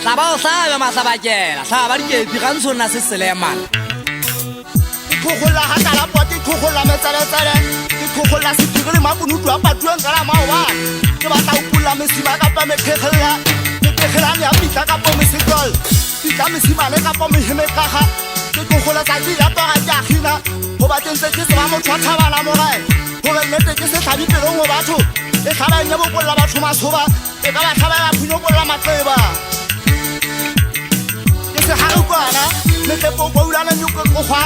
Hlaba o hlabe mahlabakela, hlaba dikepi ga ntshonna se selemana. Ikhogolla ha kala poti, ikhogolla metsaletsele, ikhogolla sephiri le makunutu a patueng ka la maobane. Ke batla ho pulla mesiba kapa mekhekgella, mekhekgelane ya pitla kapa mesekol, pitla mesimane kapa mehemekaga. Ke ikhogolla tsatsi la toga ke a kgina, ho bateng tse ke se ba motho wa thabana mogae. Hore nnete ke se hlabi pelong ho batho, e hlaba nye bokolla batho masoba, e ka ba hlaba ya phunyokolla maqeba. Ke se harukwana, metlepo boulana nyuke kokgwa,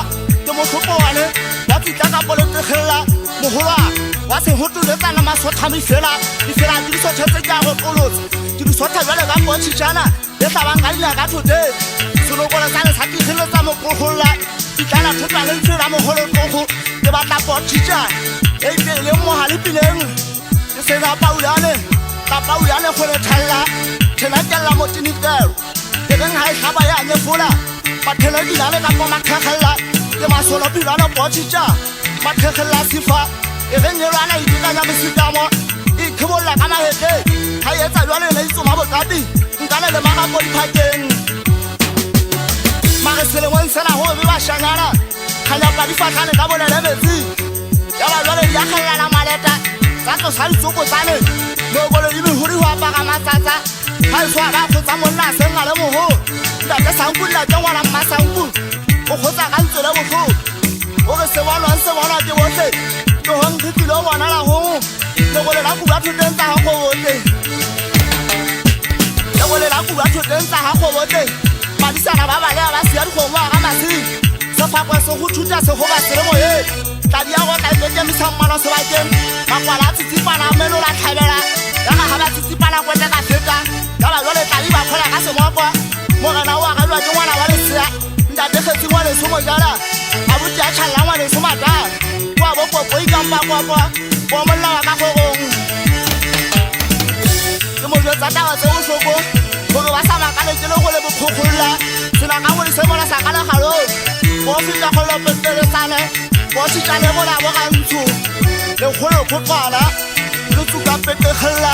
ke motlhopoane, wa pitla ka poletegella, moholwa, wa se hotoletsana masothami fela, di fela di disotshetse ke a gokolotse, di disotha jwale ka potšhitšana, le hlabang ka dina ka thote, selokolo sa lesakikgele tsa mokgogolla, ditlana thotla le ntshela mogolokgogo, ke batla potšhitšana, e pele moga le pileng, ke sena paulane, ka paulane kgole thalla, thena kella motinikelo, ke reng ha e hlaba ya nyefola, bathele dilane kapa makhekgella, ke masolo pilane potšhitšana, makhekgella sifa, e reng elwana itekanya mesikamo, e khibolla ka mahete, ha e etsa jwale le itsoma bokati, nkane le magapo diphakeng. Mare selemong sena ho be bashanyana, kganyapa di fatlhane ka bolele metsi, ya ba jwale di akgellana maleta, tsa tlosa ditsokotsane, mokolo di behodi ho apara matsatsa, ha e soa ba kgotsa monna a seng a le moho, ntate sanku nna ke ngwana mmasanku, o kgotsa ka ntse le botlhoko, o re se bonwa ke bohle, ke hong khitile o bona la hong, lekgole la kuba thoteng tsa gago botle, lekgole la kuba thoteng tsa gago botle, badisana ba balea ba sia dikgomo a ga masing, sefakwe se go thuta se go ba selemo ye, tadi ya go tla ipekemisa mmano sebakeng, makwala a tsitsipana a melo la tlhabela, ya ga ga ba tsitsipana kwete ka feta, ya ba jwale tali ba kgola ka semokwa, morena o a galwa ke ngwana wa lesea, ntate kgetsi ngwaneso mojala, abuti a tšhalla ngwaneso matala, kwa bopopo ikampa kwakwa, kwa molla wa ka kgogong. Ke mo jwetsa taba tse bohloko, gore ba sa makale ke le go le bokgokgolla, sena ka gore se bona sa kala galo, bo feta kgolo peteletsane, bo tšhitšane bona bo gantsho, le kgolo kgokgwana, le tsuka petegella,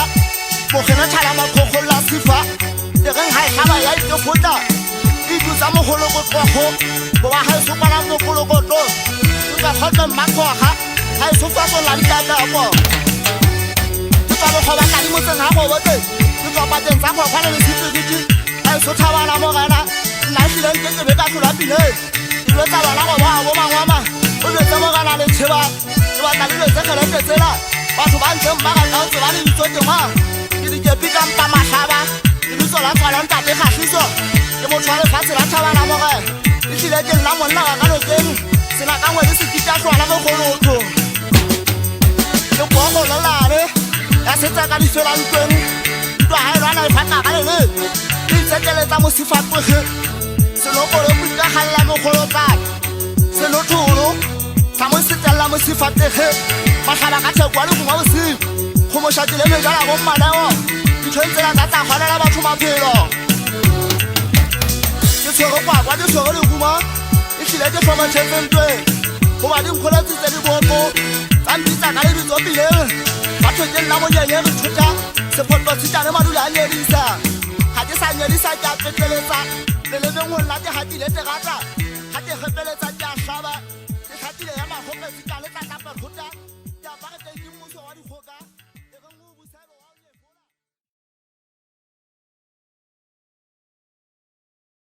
mogene tšhala makgokgolla sifa, e reng ha e hlaba ya ikefota, e dutsa mogolo kotlogo, bo ba ga e sopana mokolokotlo, e ka kgotlo mmakgoga, ga e sofatsolla dikatapo. Ke tsa bokgoba ka di motseng ga go bote, ke tswapateng tsa kgokgwane le sepediti, ga e sothabana mogana, nna ehlileng ke tsebe ka tlola pileng, e lwetsa bana go boa bo mangwama, o lwetse mogana le tšheba, ke batla le lwetse kgelete tsela, batho ba ntseng ba ga ntse ba le ditso tema, ke dikepi ka mpa mahlaba, ke ditso la tswalang tate kgatlhiso, ke motho wa lefatshe la thabana mogae, ehlile ke nna monna ga ka nokeng, sena ka ngwe le sekita tlwana mo golotho, ke pogo lelane, ya setsa ka difelantweng, ntwa ga e lwana lefatla ka lele, ke itsekeletsa mosifakwege, senokolo kuikagalla mogolotsane, senotholo, sa mo setelela mosifatege, matlhaba ka thekwa le kuma bosigo, go mošatile mejala go mmaneo, ditshwentsela tsa tsa kgwanela batho maphelo. Ke tshwere kwakwa, ke tshwere lekuma, ehlile ke tlhomatšhetsentweng, goba dinkgoletsitse diboko, tsa mpitsa ka le ditsopileng, batho ke nna monyenye re thota, sephoto tshitane madula a nyedisa, ga ke sa nyedisa ke a peteletsa, le lebeng go nna ke gatile terata, ga ke gepeletsa ke a hlaba.